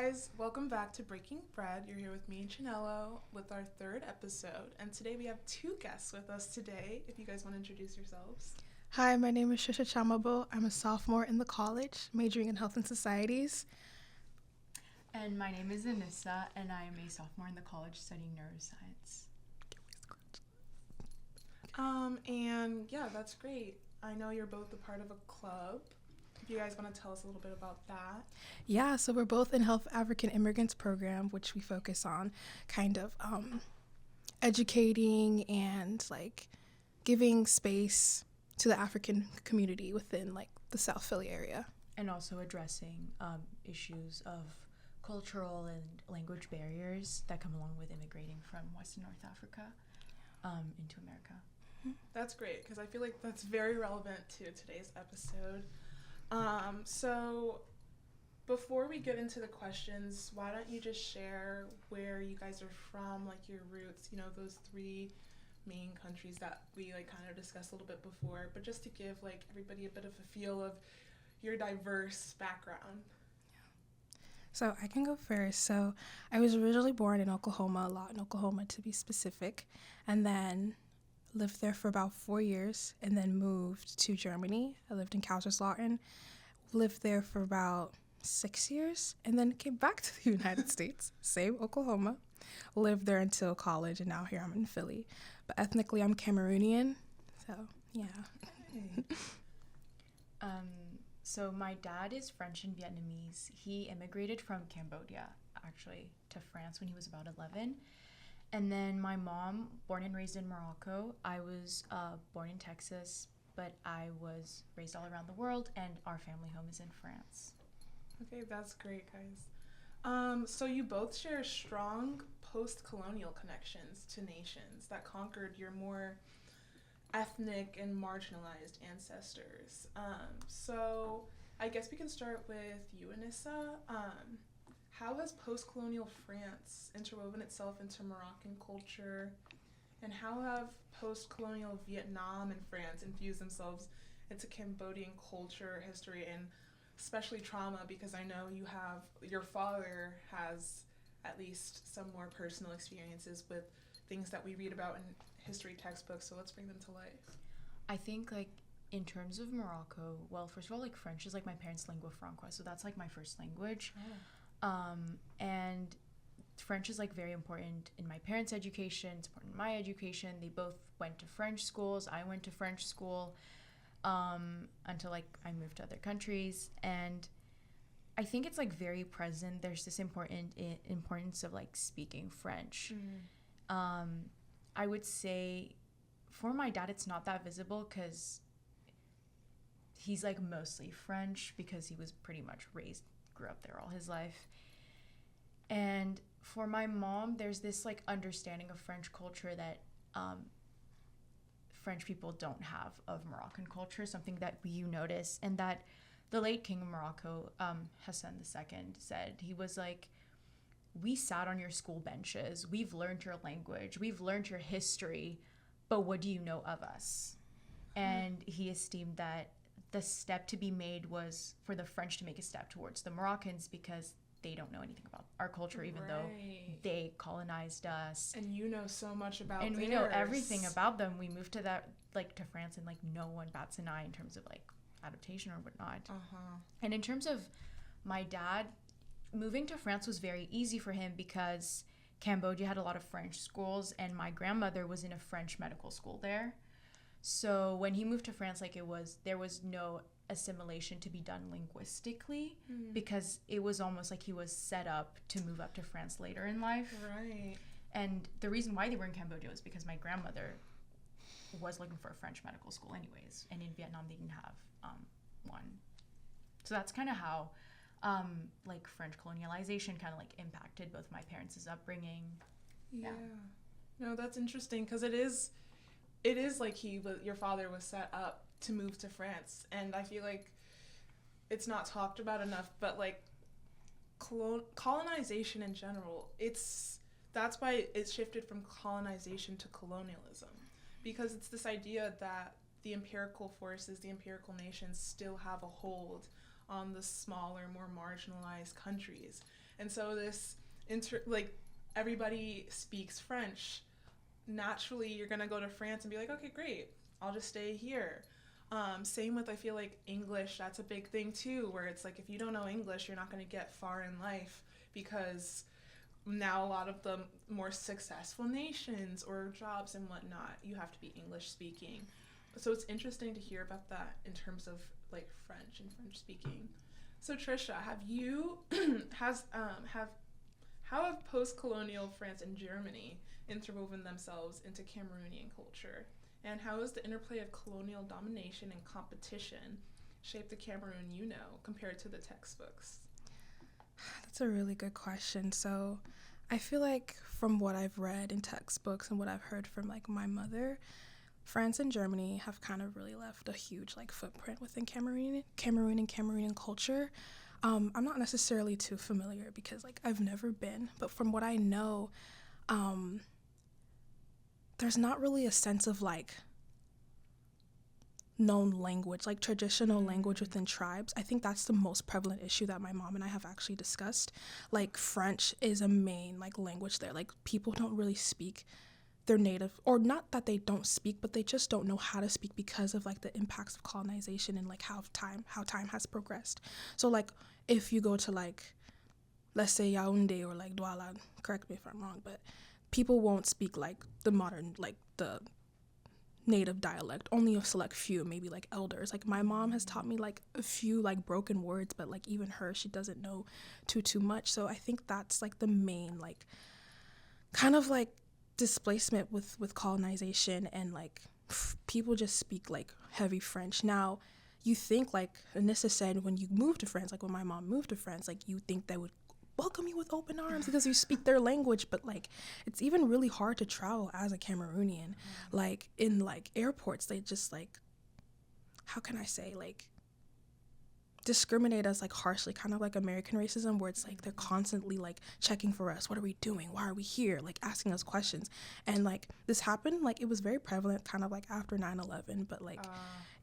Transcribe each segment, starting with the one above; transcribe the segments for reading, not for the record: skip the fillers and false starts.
guys, welcome back to Breaking Bread. You're here with me and Chinelo with our third episode, and today we have two guests with us today. If you guys want to introduce yourselves. Hi, my name is Shisha Chamabo. I'm a sophomore in the college, majoring in health and societies. And my name is Anissa, and I am a sophomore in the college studying neuroscience. And yeah, that's great. I know you're both a part of a club. If you guys want to tell us a little bit about that. Yeah, so we're both in Health African Immigrants program, which we focus on kind of educating and like giving space to the African community within like the South Philly area. And also addressing issues of cultural and language barriers that come along with immigrating from Western North Africa into America. That's great, because I feel like that's very relevant to today's episode. So before we get into the questions, why don't you just share where you guys are from, like your roots, you know, those three main countries that we like kind of discussed a little bit before, but just to give like everybody a bit of a feel of your diverse background. So I can go first. So I was originally born in Oklahoma, Lawton, Oklahoma to be specific, and then lived there for about 4 years and then moved to Germany. I lived in Kaiserslautern, lived there for about 6 years, and then came back to the United States, same Oklahoma, lived there until college, and now here I'm in Philly. But ethnically, I'm Cameroonian, so yeah. So my dad is French and Vietnamese. He immigrated from Cambodia, actually, to France when he was about 11. And then my mom, born and raised in Morocco. I was born in Texas, but I was raised all around the world, and our family home is in France. Okay, that's great, guys. So you both share strong post-colonial connections to nations that conquered your more ethnic and marginalized ancestors. So I guess we can start with you, Anissa. How has post-colonial France interwoven itself into Moroccan culture, and how have post-colonial Vietnam and France infused themselves into Cambodian culture, history, and especially trauma? Because I know your father has at least some more personal experiences with things that we read about in history textbooks, so let's bring them to life. I think, like, in terms of Morocco, well, first of all, like, French is, like, my parents' lingua franca, so that's, like, my first language. Oh. And French is, like, very important in my parents' education. It's important in my education. They both went to French schools. I went to French school until, like, I moved to other countries. And I think it's, like, very present. There's this importance of, like, speaking French. I would say for my dad, it's not that visible because he's, like, mostly French because he was pretty much grew up there all his life. And for my mom, there's this, like, understanding of French culture that French people don't have of Moroccan culture, something that you notice, and that the late King of Morocco, Hassan II, said. He was like, we sat on your school benches, we've learned your language, we've learned your history, but what do you know of us? And he esteemed that the step to be made was for the French to make a step towards the Moroccans because they don't know anything about our culture, even though they colonized us. And you know so much about and theirs. We know everything about them. We moved to France, and, like, no one bats an eye in terms of, like, adaptation or whatnot. And in terms of my dad, moving to France was very easy for him because Cambodia had a lot of French schools, and my grandmother was in a French medical school there. So when he moved to France, like, there was no assimilation to be done linguistically because it was almost like he was set up to move up to France later in life. Right. And the reason why they were in Cambodia was because my grandmother was looking for a French medical school anyways, and in Vietnam they didn't have one. So that's kind of how like, French colonialization kind of, like, impacted both my parents' upbringing. Yeah. No, that's interesting because it is like your father was set up to move to France, and I feel like it's not talked about enough, but, like, colonization in general, that's why it shifted from colonization to colonialism, because it's this idea that the empirical forces, the empirical nations still have a hold on the smaller, more marginalized countries. And so this everybody speaks French. Naturally, you're gonna go to France and be like, okay, great, I'll just stay here. Same with, I feel like English, that's a big thing too, where it's like if you don't know English, you're not gonna get far in life, because now a lot of the more successful nations or jobs and whatnot, you have to be English speaking. So it's interesting to hear about that in terms of like French and French speaking. So Trisha, how have post-colonial France and Germany interwoven themselves into Cameroonian culture? And how has the interplay of colonial domination and competition shaped the Cameroon you know compared to the textbooks? That's a really good question. So I feel like from what I've read in textbooks and what I've heard from like my mother, France and Germany have kind of really left a huge like footprint within Cameroon and Cameroonian culture. I'm not necessarily too familiar because like I've never been, but from what I know, there's not really a sense of like known language, like traditional language within tribes. I think that's the most prevalent issue that my mom and I have actually discussed. Like French is a main like language there. Like people don't really speak their native, or not that they don't speak, but they just don't know how to speak because of like the impacts of colonization and like how time has progressed. So like if you go to like, let's say Yaoundé or like Douala, correct me if I'm wrong, but people won't speak like the modern, like the native dialect. Only a select few, maybe like elders. Like my mom has taught me like a few like broken words, but like even her, she doesn't know too much. So I think that's like the main like kind of like displacement with colonization, and like people just speak like heavy French. Now you think like Anissa said, when you move to France, like when my mom moved to France, like you think they would welcome you with open arms because you speak their language, but like it's even really hard to travel as a Cameroonian. Like in like airports, they just like, how can I say, like discriminate us like harshly, kind of like American racism, where it's like they're constantly like checking for us. What are we doing? Why are we here? Like asking us questions. And like this happened, like it was very prevalent kind of like after 9/11, but like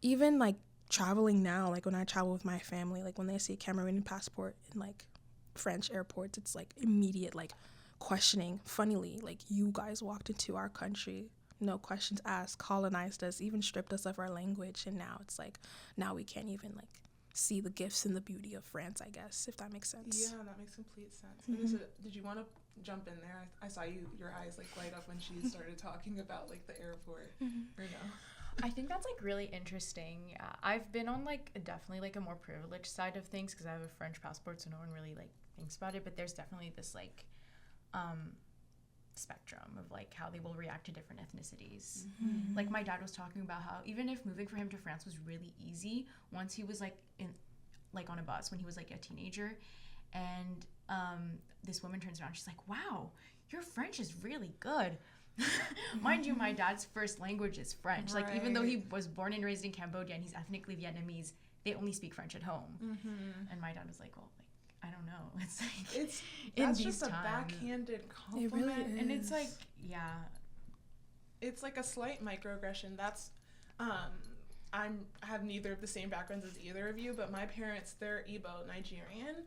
even like traveling now, like when I travel with my family, like when they see a Cameroonian passport in like French airports, it's like immediate like questioning. Funnily, like you guys walked into our country, no questions asked, colonized us, even stripped us of our language, and now it's like now we can't even like see the gifts and the beauty of France, I guess, if that makes sense. Yeah, that makes complete sense. Did you want to jump in there? I saw your eyes like light up when she started talking about like the airport. Or no? I think that's like really interesting. I've been on like definitely like a more privileged side of things because I have a French passport, so no one really like thinks about it, but there's definitely this like spectrum of like how they will react to different ethnicities. Like my dad was talking about how even if moving for him to France was really easy, once he was like in like on a bus when he was like a teenager, and this woman turns around, she's like, wow, your French is really good. Mind you, my dad's first language is French. Right. Like even though he was born and raised in Cambodia and he's ethnically Vietnamese, they only speak French at home. And my dad was like, well, like I don't know. It's like that's just a backhanded compliment. It really is. And it's like, yeah, it's like a slight microaggression. That's I have neither of the same backgrounds as either of you, but my parents, they're Igbo, Nigerian,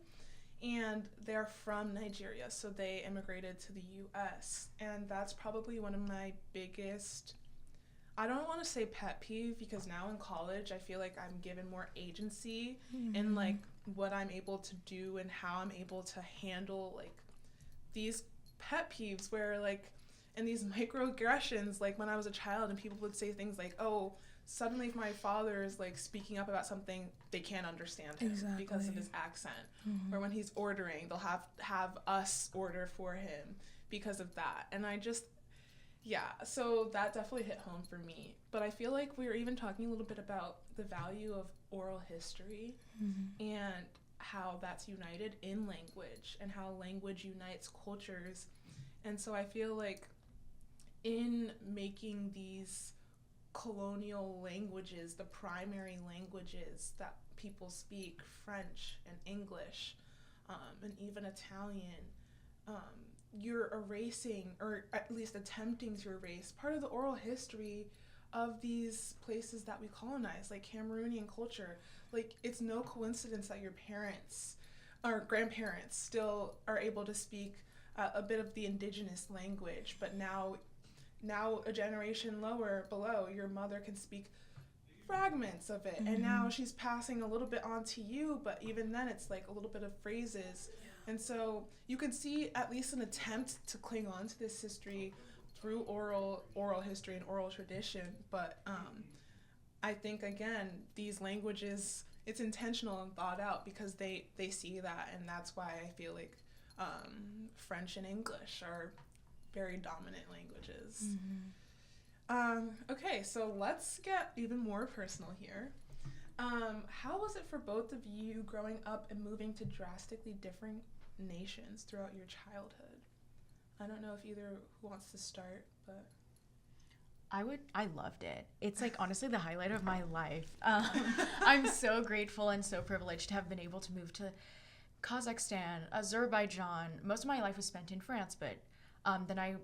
and they're from Nigeria, so they immigrated to the U.S., and that's probably one of my biggest, I don't want to say pet peeve, because now in college I feel like I'm given more agency in like what I'm able to do and how I'm able to handle like these pet peeves where like, and these microaggressions, like when I was a child and people would say things like, oh, suddenly if my father is like speaking up about something, they can't understand him because of his accent. Or when he's ordering, they'll have us order for him because of that. And I just, yeah, so that definitely hit home for me. But I feel like we were even talking a little bit about the value of oral history and how that's united in language and how language unites cultures. And so I feel like in making these colonial languages, the primary languages that people speak, French and English, and even Italian, you're erasing, or at least attempting to erase, part of the oral history of these places that we colonize, like Cameroonian culture. Like, it's no coincidence that your parents our grandparents still are able to speak a bit of the indigenous language, but now a generation below, your mother can speak fragments of it, and now she's passing a little bit on to you, but even then it's like a little bit of phrases. And so you can see at least an attempt to cling on to this history through oral history and oral tradition. But I think, again, these languages, it's intentional and thought out because they see that, and that's why I feel like French and English are very dominant languages. Okay, so let's get even more personal here. How was it for both of you growing up and moving to drastically different nations throughout your childhood? I don't know if either who wants to start, but I loved it. It's like honestly the highlight of my life. I'm so grateful and so privileged to have been able to move to Kazakhstan, Azerbaijan. Most of my life was spent in France, but then I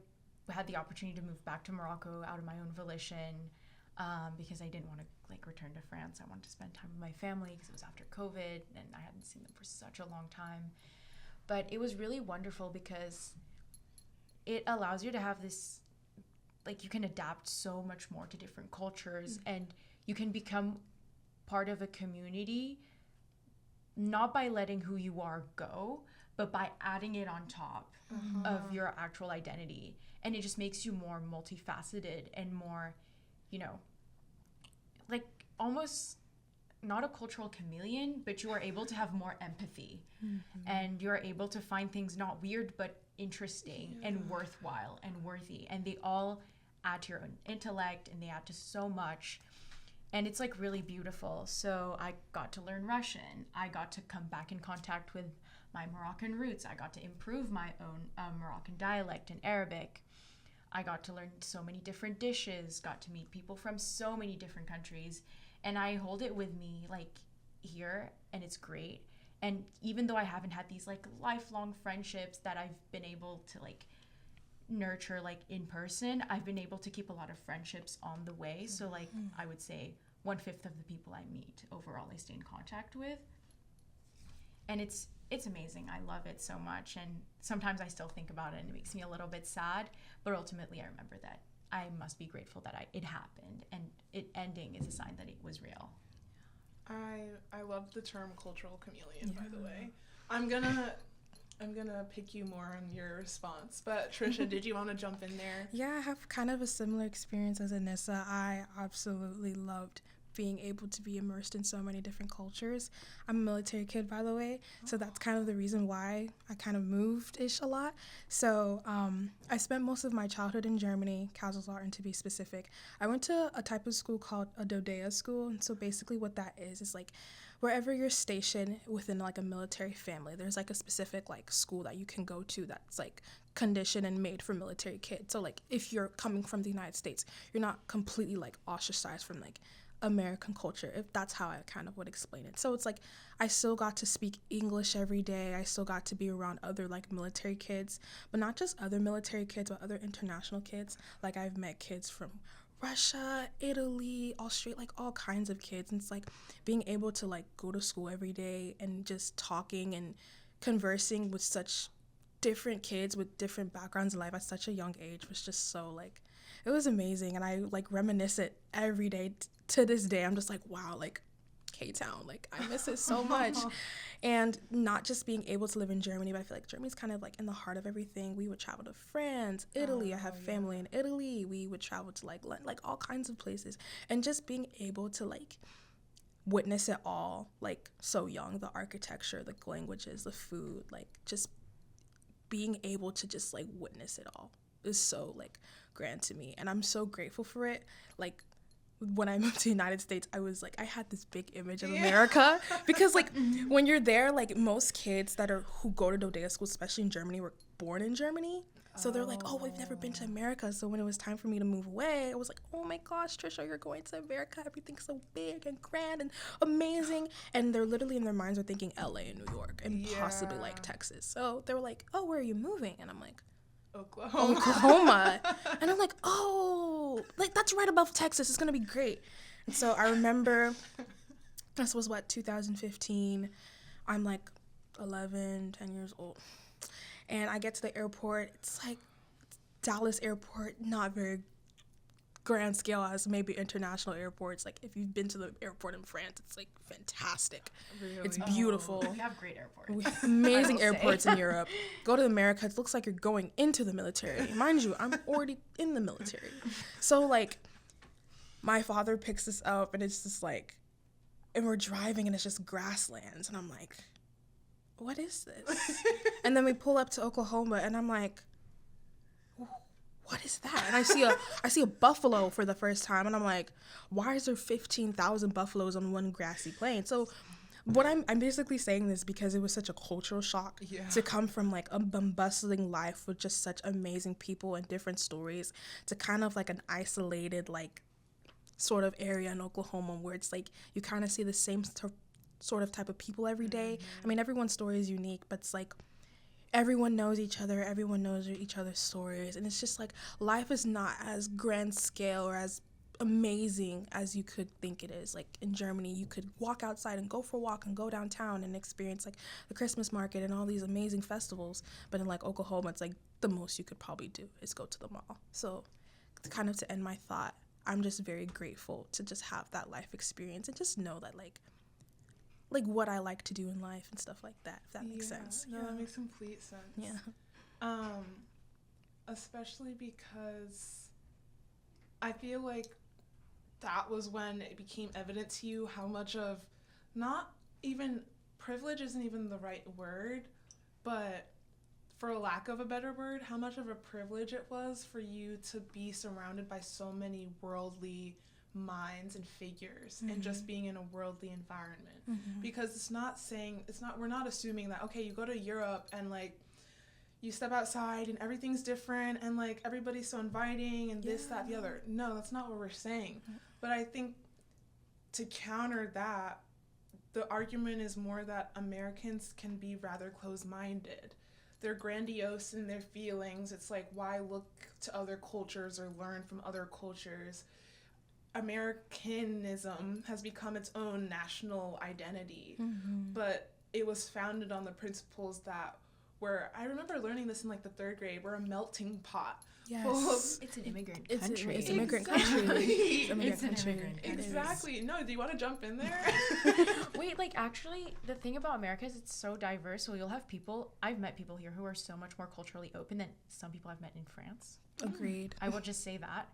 had the opportunity to move back to Morocco out of my own volition because I didn't want to like return to France. I wanted to spend time with my family because it was after COVID and I hadn't seen them for such a long time. But it was really wonderful because it allows you to have this, like, you can adapt so much more to different cultures and you can become part of a community, not by letting who you are go, but by adding it on top of your actual identity. And it just makes you more multifaceted and more, you know, like almost not a cultural chameleon, but you are able to have more empathy and you're able to find things not weird, but interesting and worthwhile and worthy. And they all add to your own intellect and they add to so much. And it's like really beautiful. So I got to learn Russian. I got to come back in contact with my Moroccan roots. I got to improve my own Moroccan dialect and Arabic. I got to learn so many different dishes, got to meet people from so many different countries. And I hold it with me like here, and it's great. And even though I haven't had these like lifelong friendships that I've been able to like nurture like in person, I've been able to keep a lot of friendships on the way. So like I would say 1/5 of the people I meet overall I stay in contact with. And it's amazing. I love it so much. And sometimes I still think about it and it makes me a little bit sad. But ultimately I remember that I must be grateful that it happened, and it ending is a sign that it was real. I love the term cultural chameleon, by the way. I'm gonna pick you more on your response, but Trisha, did you want to jump in there? Yeah, I have kind of a similar experience as Anissa. I absolutely loved being able to be immersed in so many different cultures. I'm a military kid, by the way, so that's kind of the reason why I kind of moved-ish a lot. So I spent most of my childhood in Germany, Kaiserslautern to be specific. I went to a type of school called a Dodea school, and so basically what that is like wherever you're stationed within like a military family, there's like a specific like school that you can go to that's like conditioned and made for military kids. So like if you're coming from the United States, you're not completely like ostracized from like American culture, if that's how I kind of would explain it. So it's like I still got to speak English every day. I still got to be around other like military kids, but not just other military kids, but other international kids. Like I've met kids from Russia, Italy, Australia, like all kinds of kids. And it's like being able to like go to school every day and just talking and conversing with such different kids with different backgrounds in life at such a young age was just so like, it was amazing. And I like reminisce it every day to this day. I'm just like, wow, like K-Town, like I miss it so much. And not just being able to live in Germany, but I feel like Germany's kind of like in the heart of everything. We would travel to France, Italy. I have family in Italy. We would travel to like all kinds of places, and just being able to like witness it all, like so young, the architecture, the languages, the food, like just being able to just like witness it all is so like grand to me, and I'm so grateful for it. Like when I moved to the United States, I was like, I had this big image of America because like when you're there, like most kids who go to Dodea school, especially in Germany, were born in Germany. So they're like, oh, we've never been to America. So when it was time for me to move away, I was like, oh my gosh, Trisha, you're going to America. Everything's so big and grand and amazing. And they're literally in their minds are thinking LA and New York and possibly like Texas. So they were like, oh, where are you moving? And I'm like, Oklahoma. And I'm like, oh, like that's right above Texas. It's gonna be great. And so I remember this was 2015. I'm like 11, 10 years old. And I get to the airport. It's like Dallas airport, not very grand scale as maybe international airports. Like if you've been to the airport in France, it's like fantastic. Really? It's beautiful. We have great airports. We have amazing airports in Europe. Go to America, it looks like you're going into the military. Mind you, I'm already in the military. So like my father picks us up and it's just like, and we're driving and it's just grasslands and I'm like, what is this? And then we pull up to Oklahoma and I'm like, what is that? And I see a buffalo for the first time and I'm like, why is there 15,000 buffaloes on one grassy plain? So what I'm basically saying this because it was such a cultural shock to come from like a bustling life with just such amazing people and different stories to kind of like an isolated like sort of area in Oklahoma where it's like you kind of see the same sort of type of people every day. I mean, everyone's story is unique, but it's like everyone knows each other, everyone knows each other's stories, and it's just like life is not as grand scale or as amazing as you could think it is. Like in Germany, you could walk outside and go for a walk and go downtown and experience like the Christmas market and all these amazing festivals, but in like Oklahoma, it's like the most you could probably do is go to the mall. So kind of to end my thought, I'm just very grateful to just have that life experience and just know that like what I like to do in life and stuff like that, if that makes sense. No, that makes complete sense. Yeah. Especially because I feel like that was when it became evident to you how much of, not even, privilege isn't even the right word, but for a lack of a better word, how much of a privilege it was for you to be surrounded by so many worldly minds and figures and just being in a worldly environment, because we're not assuming that, okay, you go to Europe and like you step outside and everything's different and like everybody's so inviting and this, that, the other. No, that's not what we're saying. But I think to counter that, the argument is more that Americans can be rather closed-minded. They're grandiose in their feelings. It's like, why look to other cultures or learn from other cultures? Americanism has become its own national identity, but it was founded on the principles that were, I remember learning this in like the 3rd grade, we're a melting pot. Yes. It's an immigrant country. It's an immigrant country. It's an immigrant country. Exactly. No, do you want to jump in there? Wait, like actually, the thing about America is it's so diverse. So you'll have people, I've met people here who are so much more culturally open than some people I've met in France. Agreed. I will just say that.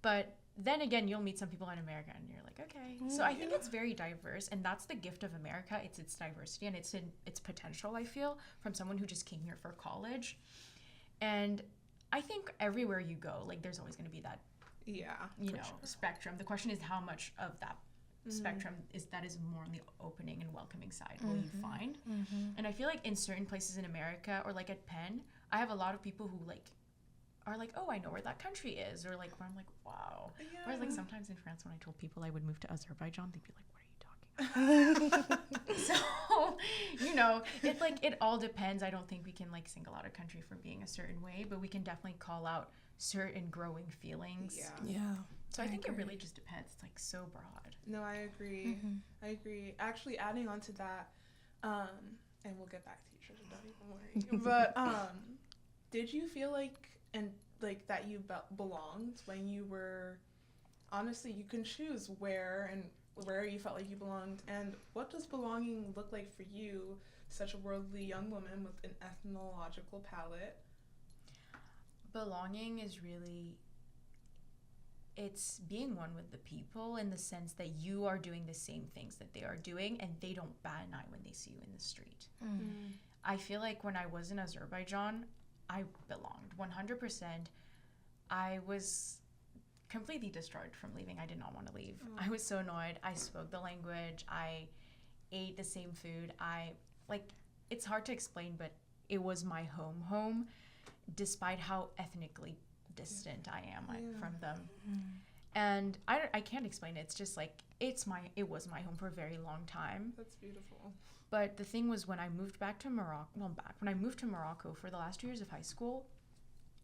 But then again, you'll meet some people in America and you're like, okay. So I think it's very diverse, and that's the gift of America. It's its diversity and it's in its potential, I feel, from someone who just came here for college. And I think everywhere you go, like there's always going to be that, spectrum. The question is how much of that spectrum is more on the opening and welcoming side will you find? And I feel like in certain places in America, or like at Penn, I have a lot of people who like are like, oh, I know where that country is, or like where I'm like, wow. Whereas like sometimes in France, when I told people I would move to Azerbaijan, they'd be like, what are you talking about? So, it's like it all depends. I don't think we can like single out a country for being a certain way, but we can definitely call out certain growing feelings. Yeah. So I think it really just depends. It's like so broad. No, I agree. I agree. Actually, adding on to that, and we'll get back to you, Trisha, don't even worry. But did you feel like that you belonged when you were, honestly, you can choose where you felt like you belonged, and what does belonging look like for you, such a worldly young woman with an ethnological palette? Belonging is really, it's being one with the people in the sense that you are doing the same things that they are doing and they don't bat an eye when they see you in the street. I feel like when I was in Azerbaijan, I belonged 100%. I was completely destroyed from leaving. I did not want to leave. I was so annoyed. I spoke the language. I ate the same food. It's hard to explain, but it was my home, despite how ethnically distant I am from them. And I can't explain it. It's just like, it was my home for a very long time. That's beautiful. But the thing was, when I moved back to Morocco, when I moved to Morocco for the last 2 years of high school,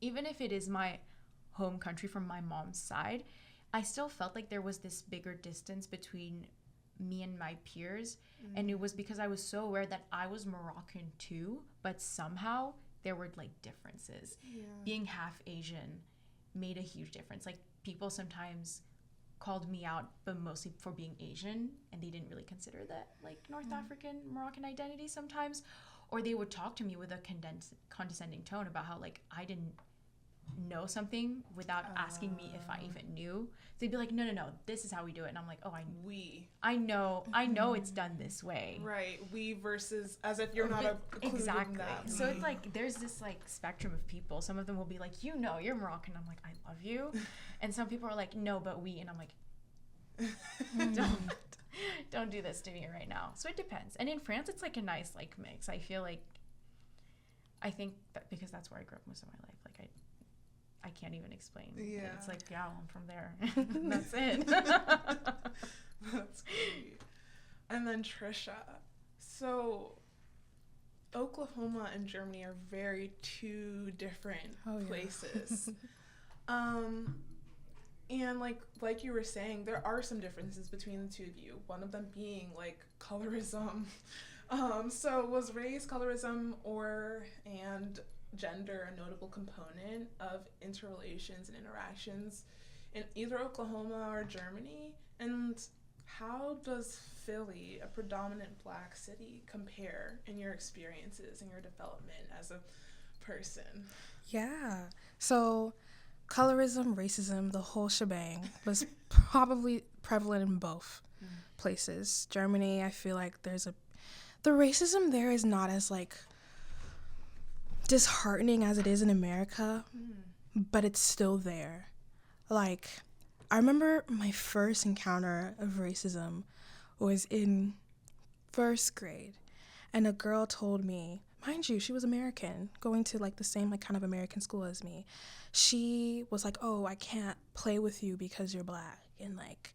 even if it is my home country from my mom's side, I still felt like there was this bigger distance between me and my peers. And it was because I was so aware that I was Moroccan too, but somehow there were like differences. Being half Asian made a huge difference. Like, people sometimes called me out, but mostly for being Asian, and they didn't really consider that like North African Moroccan identity sometimes. Or they would talk to me with a condescending tone about how like I didn't know something without asking me if I even knew. So they'd be like, no, this is how we do it. And I'm like, oh, I know it's done this way. Right. We versus as if you're not included exactly. in that. So it's like there's this like spectrum of people. Some of them will be like, you know, you're Moroccan. I'm like, I love you. And some people are like, no, but we. And I'm like, don't do this to me right now. So it depends. And in France, it's like a nice like mix. I think that because that's where I grew up most of my life. Like I can't even explain. Yeah. It's like, yeah, I'm from there. That's it. That's great. And then Trisha. So Oklahoma and Germany are two different places. And like you were saying, there are some differences between the two of you. One of them being like colorism. So was race, colorism, and gender a notable component of interrelations and interactions in either Oklahoma or Germany? And how does Philly, a predominant Black city, compare in your experiences and your development as a person? Yeah. So colorism, racism, the whole shebang was probably prevalent in both places. Germany, I feel like the racism there is not as like disheartening as it is in America, but it's still there. Like, I remember my first encounter of racism was in first grade, and a girl told me, mind you, she was American, going to like the same like kind of American school as me. She was like, oh, I can't play with you because you're Black, and like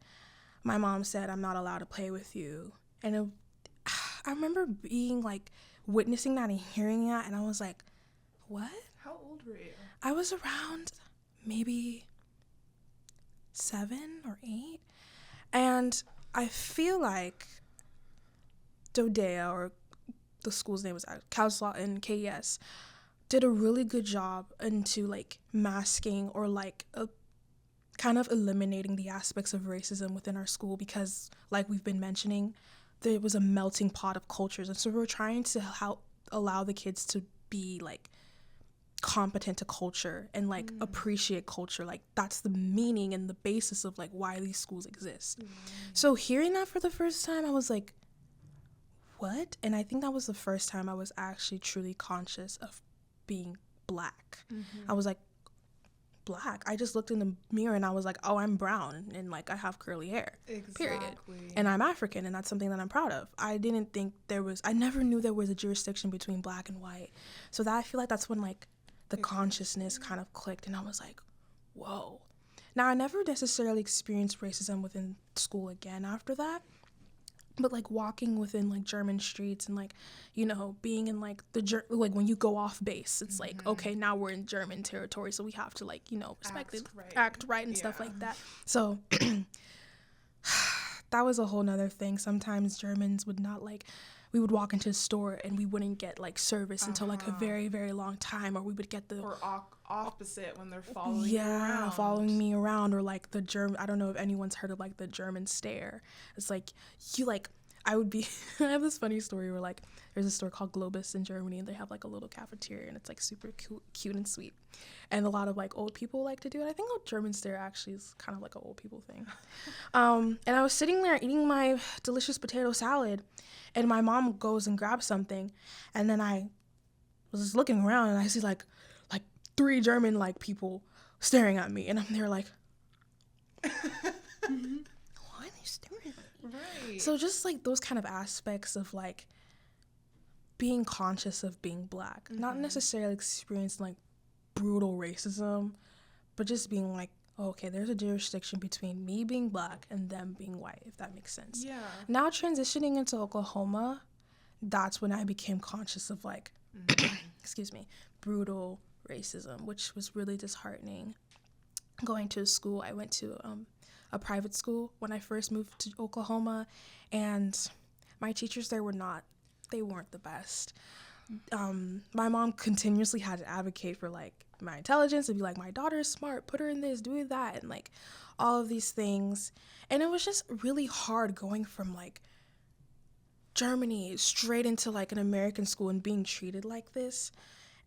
my mom said I'm not allowed to play with you. And I remember being like witnessing that and hearing that, and I was like, what? How old were you? I was around maybe 7 or 8, and I feel like Dodea, or the school's name was Kouslot and KES, did a really good job into like masking or like kind of eliminating the aspects of racism within our school, because like we've been mentioning, there was a melting pot of cultures, and so we're trying to allow the kids to be like competent to culture and like appreciate culture. Like that's the meaning and the basis of like why these schools exist. So hearing that for the first time, I was like, what? And I think that was the first time I was actually truly conscious of being Black. I was like, Black? I just looked in the mirror and I was like, oh, I'm brown and like I have curly hair. Period. And I'm African, and that's something that I'm proud of. I never knew there was a jurisdiction between Black and white. So that I feel like that's when like the consciousness kind of clicked, and I was like, whoa. Now, I never necessarily experienced racism within school again after that, but like walking within like German streets and like, you know, being in like like when you go off base, it's like, okay, now we're in German territory, so we have to like, you know, act right and stuff like that. So that was a whole nother thing. Sometimes Germans would not like, we would walk into a store and we wouldn't get like service until like a very, very long time, or we would get the opposite when they're following you around. Following me around, or like the German, I don't know if anyone's heard of like the German stare. It's like you like, I would be I have this funny story where like there's a store called Globus in Germany, and they have like a little cafeteria, and it's like super cute and sweet, and a lot of like old people like to do it. I think the German stare actually is kind of like an old people thing. And I was sitting there eating my delicious potato salad, and my mom goes and grabs something, and then I was just looking around, and I see like 3 German like people staring at me, and I'm there like, why are they staring at me? Right. So just like those kind of aspects of like being conscious of being Black, not necessarily experiencing like brutal racism, but just being like, oh, okay, there's a jurisdiction between me being Black and them being white, if that makes sense. Yeah. Now transitioning into Oklahoma, that's when I became conscious of like, brutal racism, which was really disheartening. Going to school, I went to a private school when I first moved to Oklahoma, and my teachers there they weren't the best. My mom continuously had to advocate for like my intelligence and be like, my daughter is smart, put her in this, do that, and like all of these things. And it was just really hard going from like Germany straight into like an American school and being treated like this.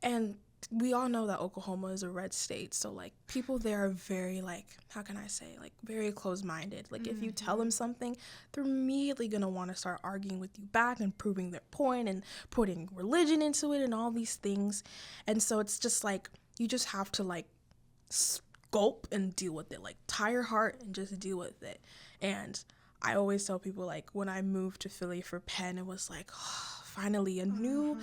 And we all know that Oklahoma is a red state, so like people there are very like, how can I say, like very close-minded. Like if you tell them something, they're immediately gonna want to start arguing with you back and proving their point and putting religion into it and all these things. And so it's just like you just have to like gulp and deal with it, like tie your heart and just deal with it. And I always tell people, like, when I moved to Philly for Penn, it was like, oh, finally a new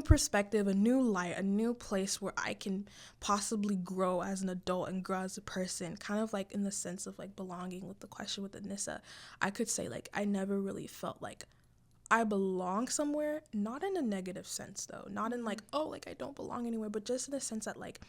perspective, a new light, a new place where I can possibly grow as an adult and grow as a person, kind of like in the sense of like belonging with the question with Anissa. I could say like I never really felt like I belong somewhere, not in a negative sense though, not in like, oh, like I don't belong anywhere, but just in the sense that like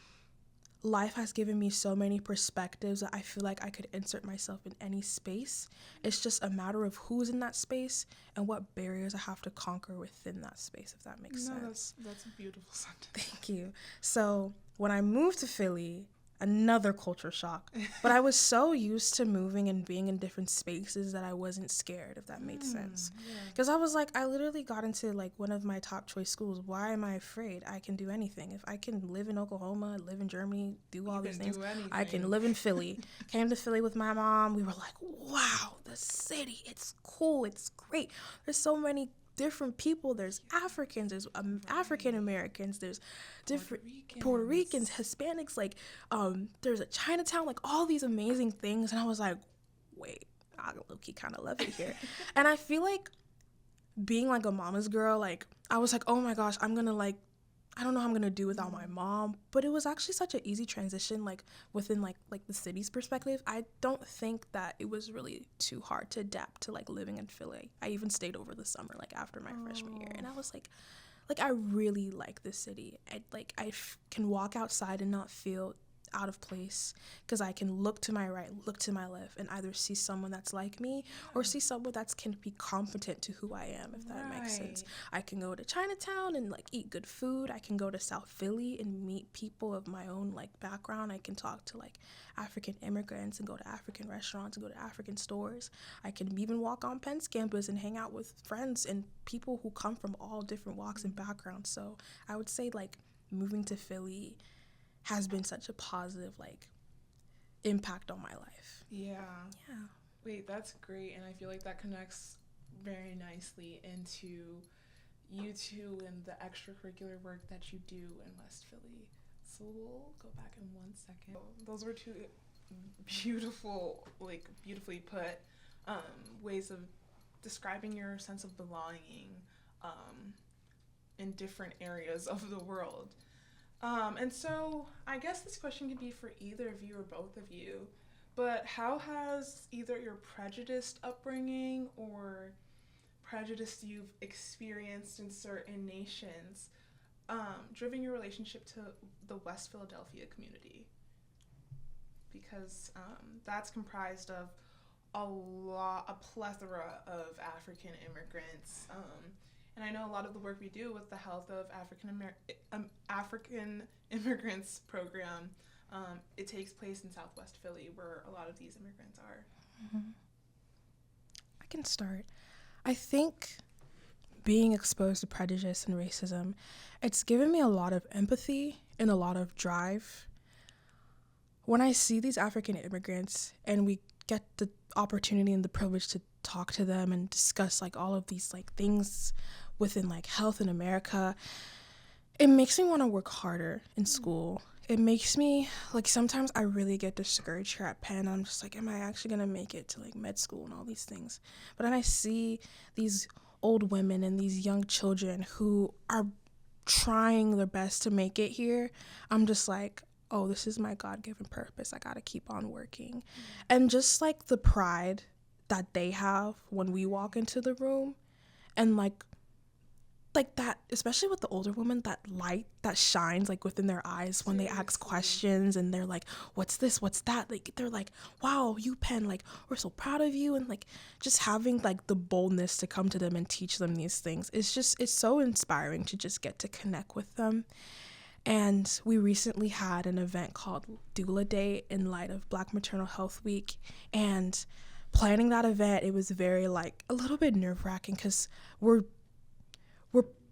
life has given me so many perspectives that I feel like I could insert myself in any space. It's just a matter of who's in that space and what barriers I have to conquer within that space, if that makes sense. That's a beautiful sentence. Thank you. So when I moved to Philly, another culture shock. But I was so used to moving and being in different spaces that I wasn't scared, if that made sense. Because I was like, I literally got into like one of my top choice schools. Why am I afraid? I can do anything. If I can live in Oklahoma, live in Germany, do all these things, I can live in Philly. Came to Philly with my mom. We were like, wow, the city, it's cool, it's great. There's so many different people. There's Africans, there's African Americans, there's different Puerto Ricans, Hispanics, like there's a Chinatown, like all these amazing things. And I was like, wait, I low-key kind of love it here. And I feel like being like a mama's girl, like I was like, oh my gosh, I'm gonna like, I don't know how I'm gonna do without my mom. But it was actually such an easy transition, like within like the city's perspective. I don't think that it was really too hard to adapt to like living in Philly. I even stayed over the summer, like after my freshman year, and I was like I really like this city. I can walk outside and not feel out of place because I can look to my right, look to my left, and either see someone that's like me or see someone that can be competent to who I am, if that makes sense. I can go to Chinatown and like eat good food. I can go to South Philly and meet people of my own like background. I can talk to like African immigrants and go to African restaurants and go to African stores. I can even walk on Penn's campus and hang out with friends and people who come from all different walks and backgrounds. So I would say like moving to Philly has been such a positive like impact on my life. Yeah. Wait, that's great. And I feel like that connects very nicely into you two and the extracurricular work that you do in West Philly. So we'll go back in 1 second. Those were two beautifully put ways of describing your sense of belonging in different areas of the world. And so I guess this question could be for either of you or both of you, but how has either your prejudiced upbringing or prejudice you've experienced in certain nations driven your relationship to the West Philadelphia community? Because that's comprised of a plethora of African immigrants. And I know a lot of the work we do with the Health of African Immigrants program, it takes place in Southwest Philly, where a lot of these immigrants are. I can start. I think being exposed to prejudice and racism, it's given me a lot of empathy and a lot of drive. When I see these African immigrants and we get the opportunity and the privilege to talk to them and discuss like all of these like things within like health in America, it makes me want to work harder in school. It makes me like, sometimes I really get discouraged here at Penn. I'm just like, am I actually gonna make it to like med school and all these things? But then I see these old women and these young children who are trying their best to make it here. I'm just like, oh, this is my God-given purpose. I gotta keep on working. And just like the pride that they have when we walk into the room, and like like that, especially with the older women, that light that shines like within their eyes when they ask questions, and they're like, what's this, what's that, like they're like, wow, UPenn, like we're so proud of you. And like just having like the boldness to come to them and teach them these things, it's so inspiring to just get to connect with them. And we recently had an event called Doula Day in light of Black Maternal Health Week, and planning that event, it was very like a little bit nerve-wracking because we're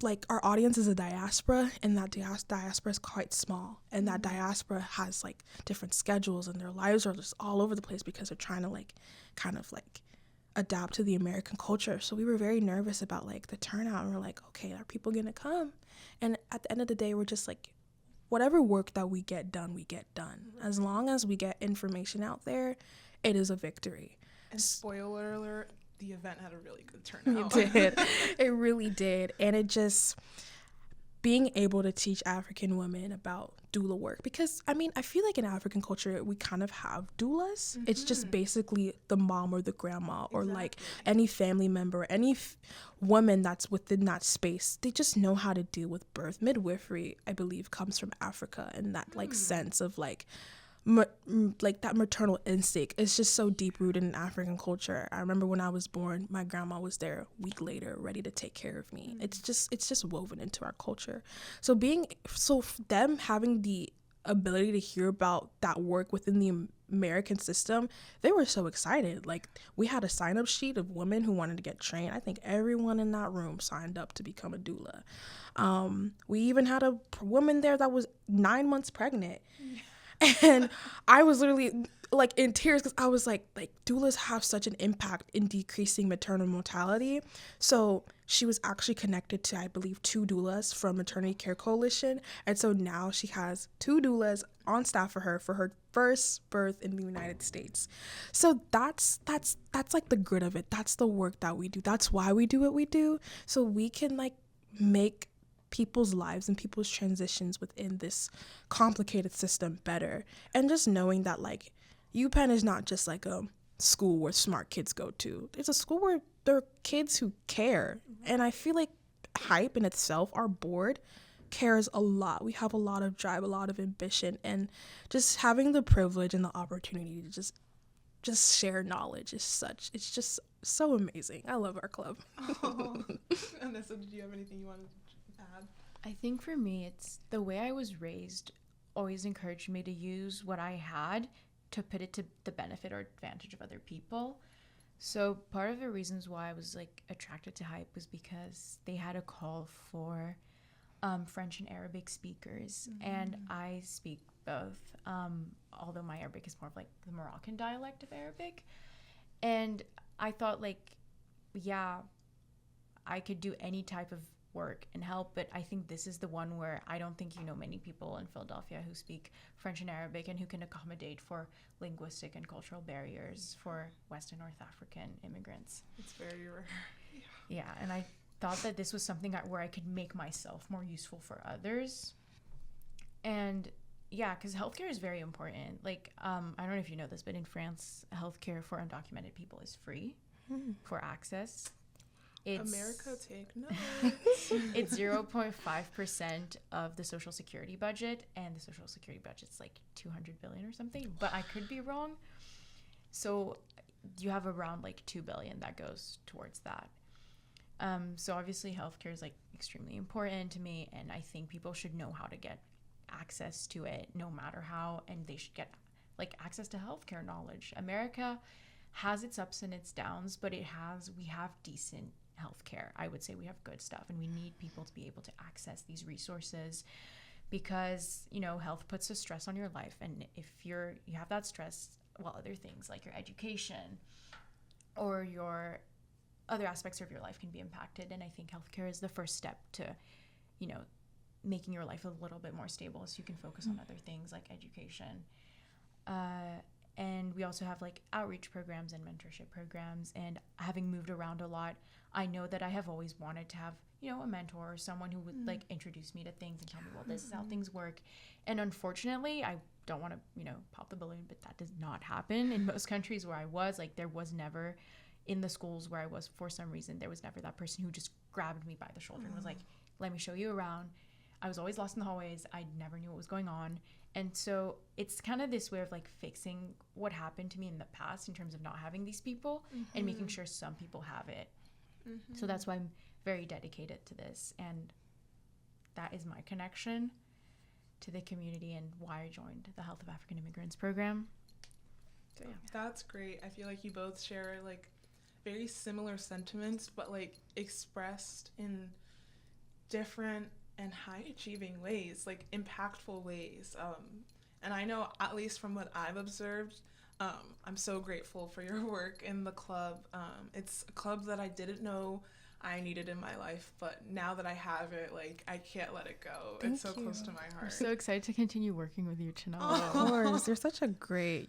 like, our audience is a diaspora, and that diaspora is quite small, and that diaspora has like different schedules, and their lives are just all over the place because they're trying to like kind of like adapt to the American culture. So we were very nervous about like the turnout, and we're like, okay, are people gonna come? And at the end of the day, we're just like, whatever work that we get done, as long as we get information out there, it is a victory. And spoiler alert, the event had a really good turnout. It did. It really did. And it just, being able to teach African women about doula work, because I mean, I feel like in African culture, we kind of have doulas. Mm-hmm. It's just basically the mom or the grandma or like any family member, any woman that's within that space. They just know how to deal with birth. Midwifery, I believe, comes from Africa, and that like sense of like, like that maternal instinct is just so deep rooted in African culture. I remember when I was born, my grandma was there a week later, ready to take care of me. It's just woven into our culture. So them having the ability to hear about that work within the American system, they were so excited. Like, we had a sign-up sheet of women who wanted to get trained. I think everyone in that room signed up to become a doula. We even had a woman there that was 9 months pregnant. And I was literally like in tears because I was like doulas have such an impact in decreasing maternal mortality. So she was actually connected to, I believe, 2 doulas from Maternity Care Coalition. And so now she has 2 doulas on staff for her first birth in the United States. So that's like the grit of it. That's the work that we do. That's why we do what we do. So we can like make people's lives and people's transitions within this complicated system better. And just knowing that like UPenn is not just like a school where smart kids go to. It's a school where there are kids who care. And I feel like Hype in itself, our board, cares a lot. We have a lot of drive, a lot of ambition, and just having the privilege and the opportunity to just share knowledge it's just so amazing. I love our club. Oh. Anissa, did you have anything you wanted to add? I think for me, it's the way I was raised always encouraged me to use what I had to put it to the benefit or advantage of other people. So part of the reasons why I was like attracted to Hype was because they had a call for French and Arabic speakers, and I speak both, although my Arabic is more of like the Moroccan dialect of Arabic. And I thought like, yeah, I could do any type of work and help, but I think this is the one where I don't think many people in Philadelphia who speak French and Arabic and who can accommodate for linguistic and cultural barriers for West and North African immigrants. It's very rare. Yeah, and I thought that this was something where I could make myself more useful for others. And yeah, because healthcare is very important. Like, I don't know if you know this, but in France, healthcare for undocumented people is free for access. America, take notes. It's 0.5% of the Social Security budget, and the Social Security budget's like $200 billion or something, but I could be wrong. So you have around like $2 billion that goes towards that. So obviously healthcare is like extremely important to me, and I think people should know how to get access to it no matter how, and they should get like access to healthcare knowledge. America has its ups and its downs, but we have decent healthcare. I would say we have good stuff, and we need people to be able to access these resources because health puts a stress on your life, and if you have that stress, well, other things like your education or your other aspects of your life can be impacted. And I think healthcare is the first step to making your life a little bit more stable so you can focus on other things like education. And we also have like outreach programs and mentorship programs. And having moved around a lot, I know that I have always wanted to have, a mentor or someone who would like introduce me to things and tell me, well, this is how things work. And unfortunately, I don't want to, pop the balloon, but that does not happen in most countries where I was. Like, there was never in the schools where I was, for some reason, there was never that person who just grabbed me by the shoulder and was like, let me show you around. I was always lost in the hallways. I never knew what was going on. And so it's kind of this way of like fixing what happened to me in the past in terms of not having these people and making sure some people have it. So that's why I'm very dedicated to this. And that is my connection to the community and why I joined the Health of African Immigrants program. So yeah. That's great. I feel like you both share like very similar sentiments, but like expressed in different and high achieving ways, like impactful ways. And I know, at least from what I've observed, I'm so grateful for your work in the club. It's a club that I didn't know I needed in my life, but now that I have it, like, I can't let it go. It's so close to my heart. I'm so excited to continue working with you, Chinelo. Of course, you're such a great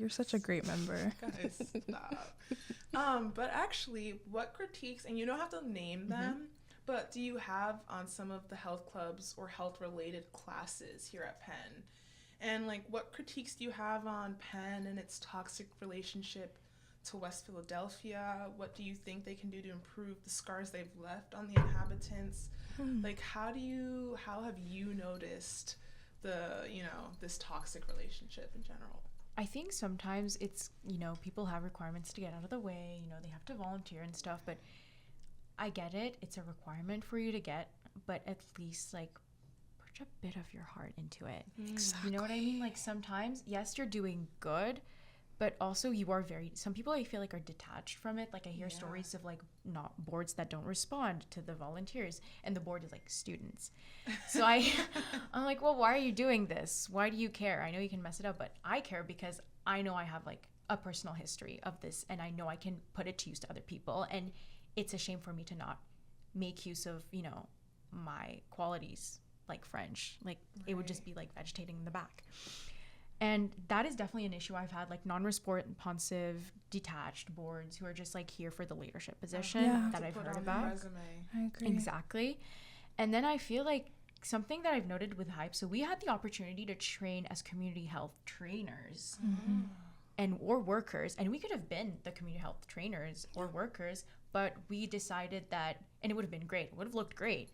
member. Guys, stop. But actually, what critiques, and you don't have to name them, but do you have on some of the health clubs or health-related classes here at Penn? And, like, what critiques do you have on Penn and its toxic relationship to West Philadelphia? What do you think they can do to improve the scars they've left on the inhabitants? Like, how have you noticed this toxic relationship in general? I think sometimes it's, people have requirements to get out of the way, they have to volunteer and stuff, but I get it. It's a requirement for you to get, but at least like put a bit of your heart into it. Exactly. You know what I mean? Like sometimes, yes, you're doing good, but also you are some people I feel like are detached from it. Like I hear stories of like not boards that don't respond to the volunteers, and the board is like students. So I'm like, well, why are you doing this? Why do you care? I know you can mess it up, but I care because I know I have like a personal history of this, and I know I can put it to use to other people. And it's a shame for me to not make use of, my qualities like French. Like it would just be like vegetating in the back. And that is definitely an issue I've had, like non-responsive, detached boards who are just like here for the leadership position that I've heard about. I agree. Exactly. And then I feel like something that I've noted with Hype, so we had the opportunity to train as community health trainers or workers, and we could have been the community health trainers or workers, but we decided that, and it would have been great, it would have looked great,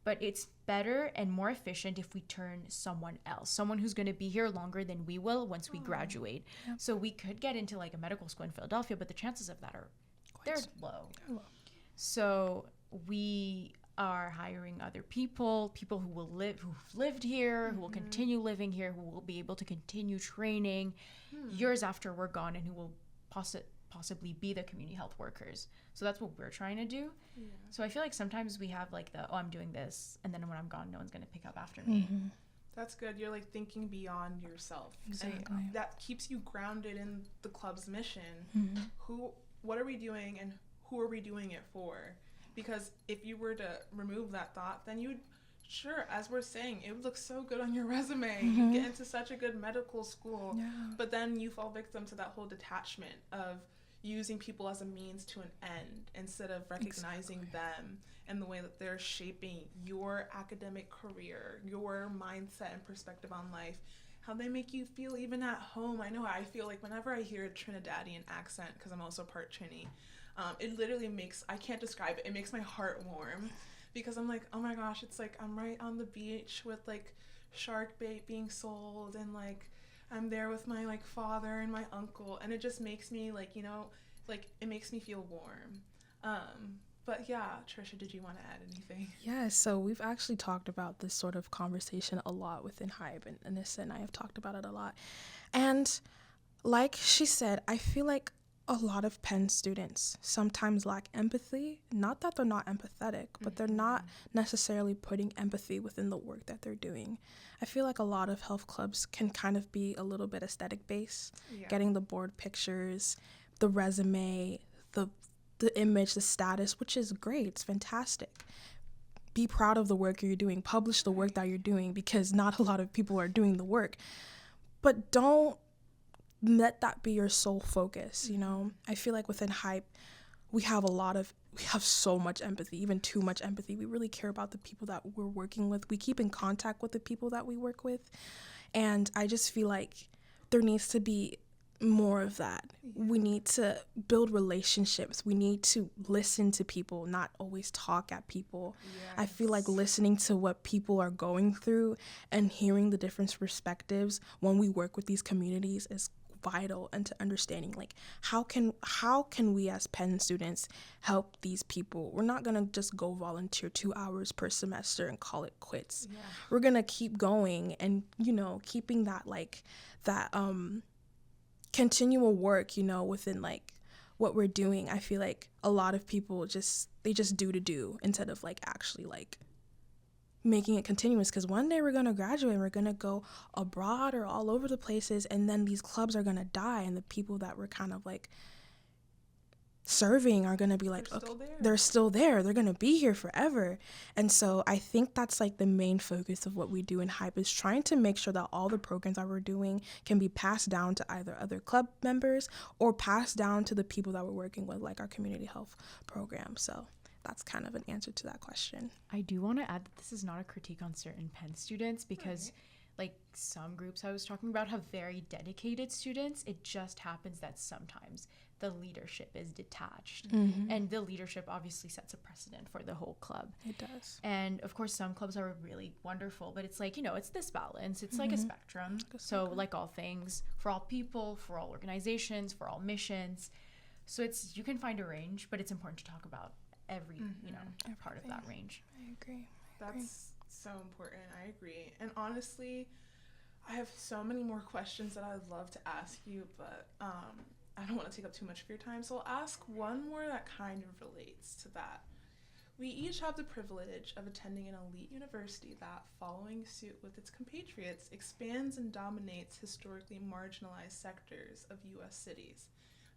but it's better and more efficient if we turn someone else, someone who's going to be here longer than we will once we graduate. So we could get into like a medical school in Philadelphia, but the chances of that are they're low. So we are hiring other people who who've lived here, who will continue living here, who will be able to continue training years after we're gone, and who will possibly be the community health workers. So that's what we're trying to do. So I feel like sometimes we have like I'm doing this, and then when I'm gone, no one's going to pick up after me. That's good. You're like thinking beyond yourself. Exactly. And that keeps you grounded in the club's mission. What are we doing, and who are we doing it for? Because if you were to remove that thought, then you would, sure, as we're saying, it would look so good on your resume. You get into such a good medical school, but then you fall victim to that whole detachment of using people as a means to an end instead of recognizing them and the way that they're shaping your academic career, your mindset and perspective on life, how they make you feel even at home. I know how I feel like whenever I hear a Trinidadian accent, because I'm also part Trini, it literally I can't describe it. It makes my heart warm because I'm like, oh my gosh, it's like I'm right on the beach with like shark bait being sold, and like I'm there with my like father and my uncle, and it just makes me like, like it makes me feel warm. But yeah, Trisha, did you want to add anything? Yeah, so we've actually talked about this sort of conversation a lot within Hype, and Anissa and I have talked about it a lot. And like she said, I feel like a lot of Penn students sometimes lack empathy. Not that they're not empathetic, but they're not necessarily putting empathy within the work that they're doing. I feel like a lot of health clubs can kind of be a little bit aesthetic based, getting the board pictures, the resume, the image, the status, which is great. It's fantastic. Be proud of the work you're doing. Publish the work that you're doing, because not a lot of people are doing the work. But don't let that be your sole focus, I feel like within Hype, we have so much empathy, even too much empathy. We really care about the people that we're working with. We keep in contact with the people that we work with. And I just feel like there needs to be more of that. We need to build relationships. We need to listen to people, not always talk at people. Yes. I feel like listening to what people are going through and hearing the different perspectives when we work with these communities is vital into understanding, like, how can we as Penn students help these people. We're not gonna just go volunteer 2 hours per semester and call it quits. Yeah. We're gonna keep going and, keeping that, like, that continual work, within, like, what we're doing. I feel like a lot of people just do instead of, like, actually, like, making it continuous, because one day we're going to graduate and we're going to go abroad or all over the places, and then these clubs are going to die, and the people that were kind of, like, serving are going to be like, they're still there. They're going to be here forever. And so I think that's, like, the main focus of what we do in HYPE, is trying to make sure that all the programs that we're doing can be passed down to either other club members or passed down to the people that we're working with, like our community health program. So that's kind of an answer to that question. I do want to add that this is not a critique on certain Penn students, because like some groups I was talking about have very dedicated students. It just happens that sometimes the leadership is detached, and the leadership obviously sets a precedent for the whole club. It does. And of course some clubs are really wonderful, but it's like, it's this balance. It's like a spectrum. So like all things, for all people, for all organizations, for all missions. So you can find a range, but it's important to talk about every part of that range. I agree. That's so important. I agree. And honestly, I have so many more questions that I'd love to ask you, but I don't want to take up too much of your time. So I'll ask one more that kind of relates to that. We each have the privilege of attending an elite university that, following suit with its compatriots, expands and dominates historically marginalized sectors of U.S. cities,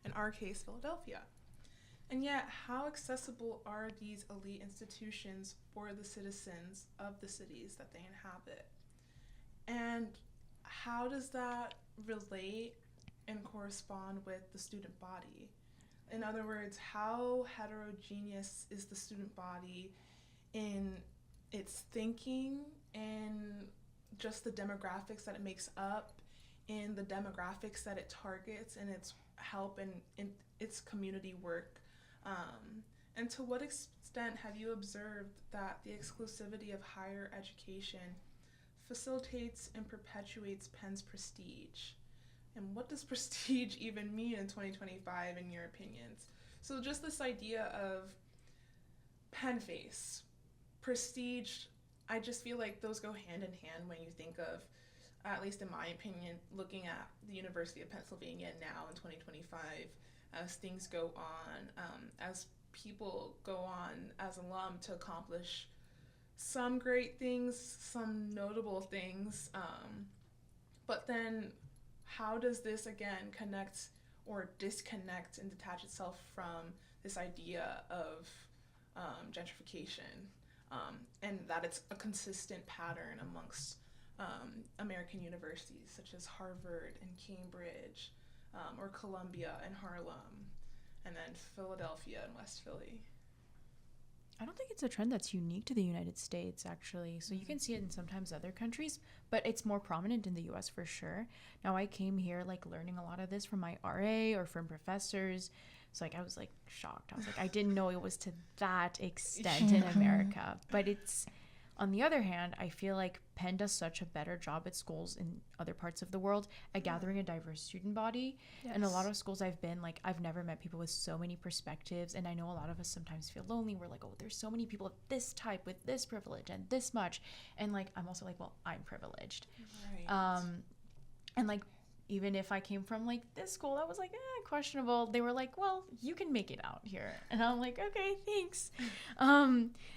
in our case, Philadelphia. And yet, how accessible are these elite institutions for the citizens of the cities that they inhabit? And how does that relate and correspond with the student body? In other words, how heterogeneous is the student body in its thinking and just the demographics that it makes up, in the demographics that it targets, and its help and in its community work? And to what extent have you observed that the exclusivity of higher education facilitates and perpetuates Penn's prestige? And what does prestige even mean in 2025, in your opinions? So just this idea of Penn face, prestige, I just feel like those go hand in hand when you think of, at least in my opinion, looking at the University of Pennsylvania now in 2025, as things go on, as people go on as alum to accomplish some great things, some notable things, but then how does this again connect or disconnect and detach itself from this idea of gentrification, and that it's a consistent pattern amongst American universities such as Harvard and Cambridge, or Columbia and Harlem, and then Philadelphia and West Philly? I don't think it's a trend that's unique to the United States, actually. So you can see it in sometimes other countries, but it's more prominent in the US for sure. Now, I came here like learning a lot of this from my RA or from professors. So like I was like shocked. I was like, I didn't know it was to that extent in America. But it's, on the other hand, I feel like Penn does such a better job at schools in other parts of the world at gathering a diverse student body. Yes. And a lot of schools I've been, like, I've never met people with so many perspectives. And I know a lot of us sometimes feel lonely. We're like, oh, there's so many people of this type with this privilege and this much. And, like, I'm also like, well, I'm privileged. Right. And, like, even if I came from, like, this school that was, like, questionable, they were like, well, you can make it out here. And I'm like, okay, thanks.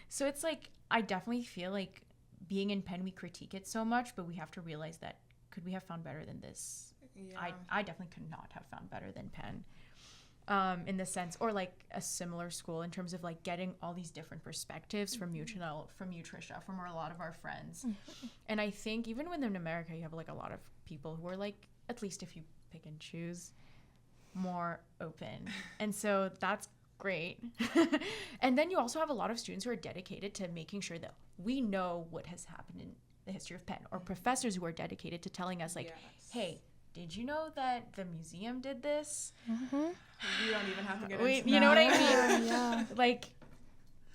So it's, like, I definitely feel like being in Penn, we critique it so much, but we have to realize that could we have found better than this? Yeah. I definitely could not have found better than Penn, in the sense, or like a similar school in terms of like getting all these different perspectives from you, Chinelo, from you, Trisha, from a lot of our friends. And I think even when in America, you have like a lot of people who are like, at least if you pick and choose, more open. And so that's great. And then you also have a lot of students who are dedicated to making sure that we know what has happened in the history of Penn, or professors who are dedicated to telling us like, yes, hey, did you know that the museum did this? Mm-hmm. We don't even have to get into You know what I Yeah, mean? yeah. Like,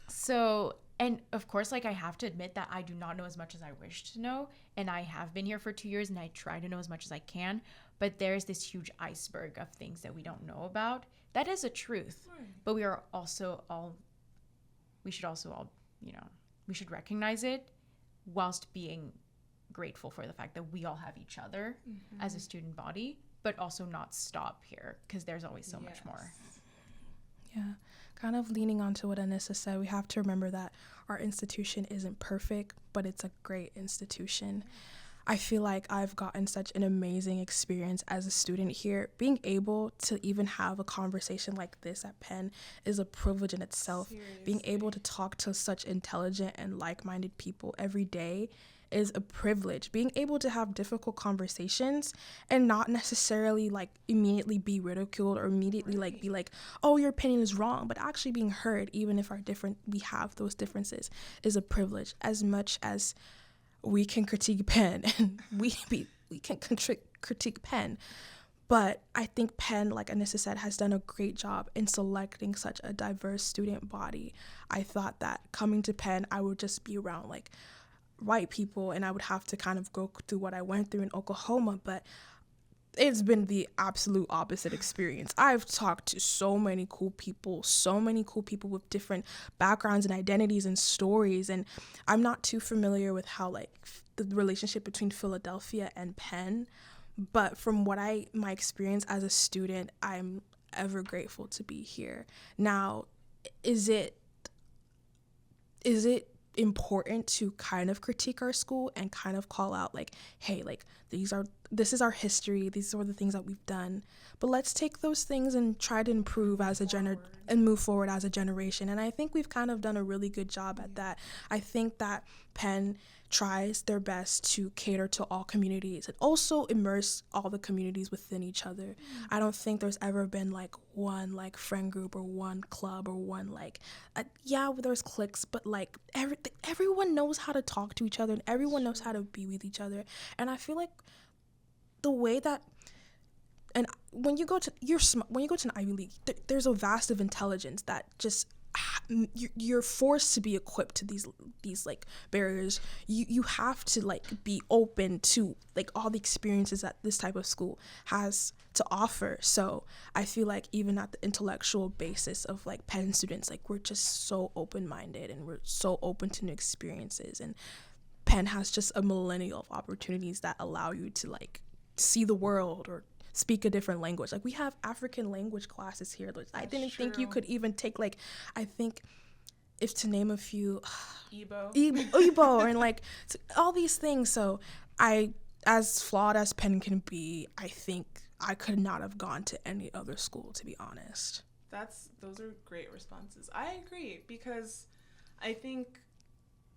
so, and of course, like, I have to admit that I do not know as much as I wish to know. And I have been here for 2 years and I try to know as much as I can. But there's this huge iceberg of things that we don't know about. That is a truth. Right. But we are also all, we should also all, you know, we should recognize it whilst being grateful for the fact that we all have each other as a student body, but also not stop here because there's always so much more. Yeah, kind of leaning on to what Anissa said, we have to remember that our institution isn't perfect, but it's a great institution. I feel like I've gotten such an amazing experience as a student here. Being able to even have a conversation like this at Penn is a privilege in itself. Seriously. Being able to talk to such intelligent and like-minded people every day is a privilege. Being able to have difficult conversations and not necessarily like immediately be ridiculed or immediately like be like, oh, your opinion is wrong, but actually being heard, even if we have those differences, is a privilege. As much as we can critique Penn and we can critique Penn, but I think Penn, like Anissa said, has done a great job in selecting such a diverse student body. I thought that coming to Penn, I would just be around like white people and I would have to kind of go through what I went through in Oklahoma, but it's been the absolute opposite experience. I've talked to so many cool people with different backgrounds and identities and stories, and I'm not too familiar with how like the relationship between Philadelphia and Penn, but from what my experience as a student, I'm ever grateful to be here. Now, is it important to kind of critique our school and kind of call out like, hey, like this is our history, these are the things that we've done, but let's take those things and try to improve as and move forward as a generation. And I think we've kind of done a really good job at that. I think that Penn tries their best to cater to all communities and also immerse all the communities within each other. I don't think there's ever been like one like friend group or one club or one like there's cliques, but like everyone knows how to talk to each other and everyone knows how to be with each other. And I feel like the way that, and when you go to an Ivy League, there's a vast of intelligence that just you're forced to be equipped to these like barriers. You have to like be open to like all the experiences that this type of school has to offer. So I feel like even at the intellectual basis of like Penn students, like we're just so open-minded and we're so open to new experiences, and Penn has just a millennial of opportunities that allow you to like see the world or speak a different language. Like we have African language classes here. I didn't think you could even take like, I think if to name a few, Igbo and like all these things. So as flawed as Penn can be, I think I could not have gone to any other school, to be honest. Those are great responses. I agree, because I think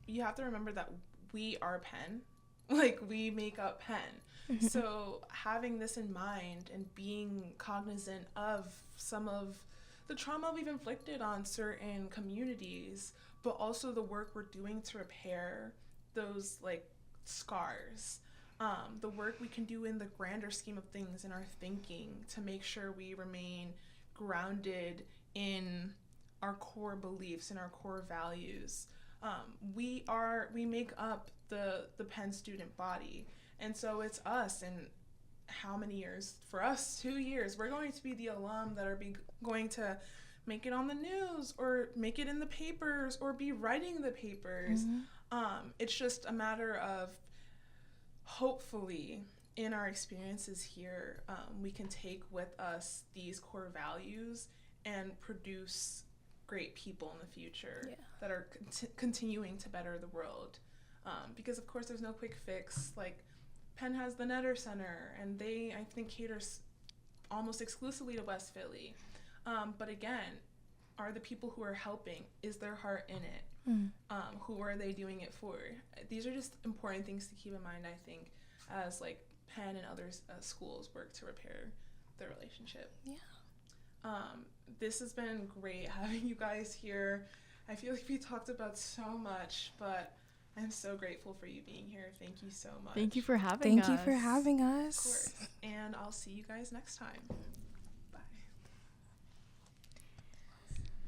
you have to remember that we are Penn. Like we make up Penn. So having this in mind and being cognizant of some of the trauma we've inflicted on certain communities, but also the work we're doing to repair those like scars, the work we can do in the grander scheme of things in our thinking to make sure we remain grounded in our core beliefs and our core values. We make up the Penn student body. And so it's us, and how many years? For us, 2 years. We're going to be the alum that are going to make it on the news or make it in the papers or be writing the papers. It's just a matter of, hopefully, in our experiences here, we can take with us these core values and produce great people in the future that are continuing to better the world. Because, of course, there's no quick fix. Like, Penn has the Netter Center, and they, I think, caters almost exclusively to West Philly. But again, are the people who are helping, is their heart in it? Who are they doing it for? These are just important things to keep in mind, I think, as like Penn and other schools work to repair the relationship. This has been great having you guys here. I feel like we talked about so much, but I'm so grateful for you being here. Thank you so much. Thank you for having us. Thank you for having Of us. course. And I'll see you guys next time.